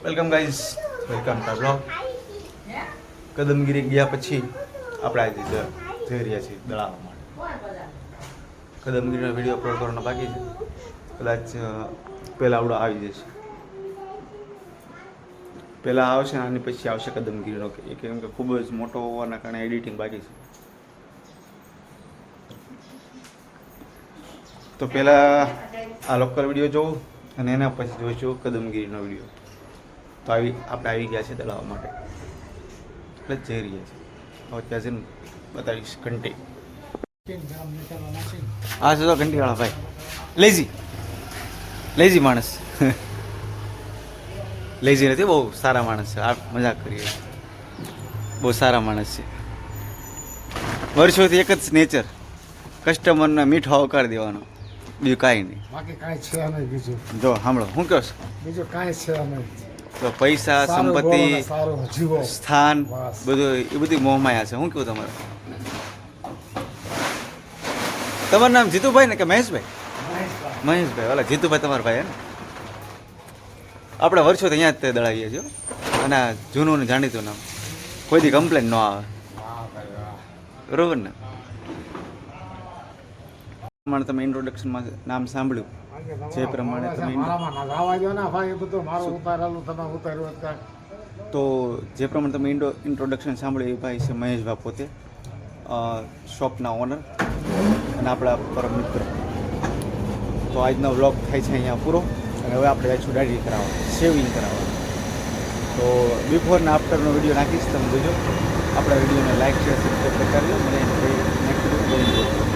Welcome guys, welcome to blog. કદમગીરી ગયા પછી આપણે આજે જઈ રહ્યા છીએ દળાવવા માટે. કદમગીરીનો વિડીયો અપલોડ કરવાનો બાકી છે, કદાચ પહેલાં આવડો આવી જશે. પહેલાં આવશે ને આની પછી આવશે કદમગીરીનો, કેમ કે ખૂબ જ મોટો હોવાના કારણે એડિટિંગ બાકી છે. તો પહેલાં આ લોકલ વિડીયો જોવું અને એના પછી જોઈશું કદમગીરીનો વિડીયો. તો આપણે આવી ગયા છે દળાવવા માટે, એટલે જ જઈ રહ્યા છીએ. હવે ત્યાં જઈને બતાવીશ ઘંટી. હા છે તો ઘંટીવાળા ભાઈ, લેઝી માણસ. લેઝી નથી, બહુ સારા માણસ છે. આ મજાક કરીએ, બહુ સારા માણસ છે. વર્ષોથી એક જ નેચર, કસ્ટમરને મીઠો આવકાર દેવાનો, બીજું કાંઈ નહીં. બાકી કાંઈ છે નહીં. બીજું જો સાંભળો, શું કહો છો? બીજું કાંઈ છે નહીં. તો પૈસા, સંપત્તિ, જીવો, સ્થાન, બધું એ બધી મોહમાયા છે. શું કહું તમારે? તમારું નામ જીતુભાઈ ને કે મહેશભાઈ? મહેશભાઈ. ઓલા જીતુભાઈ તમારા ભાઈ હે ને? આપણે વર્ષોથી અહીંયા જ તે દળાવીએ છીએ, અને આ જૂનું ને જાણીતું નામ, કોઈથી કમ્પ્લેન ન આવે. બરોબર ને? પ્રમાણે તમે ઇન્ટ્રોડક્શનમાં નામ સાંભળ્યું, જે પ્રમાણે તમે તો જે પ્રમાણે તમે ઇન્ટ્રોડક્શન સાંભળ્યું, એ ભાઈ છે મહેશભાઈ, પોતે શોપના ઓનર અને આપણા પરમ મિત્ર. તો આજનો વ્લોગ થાય છે અહીંયા પૂરો, અને હવે આપણે જઈશું દાઢી કરાવવા, શેવિંગ કરાવવા. તો બિફોર ને આફ્ટરનો વિડીયો નાખીશ, તમે જોજો. આપણા વિડીયોને લાઈક, શેર, સબસ્ક્રાઈબ કરજો. મને નેક્સ્ટ વિડીયો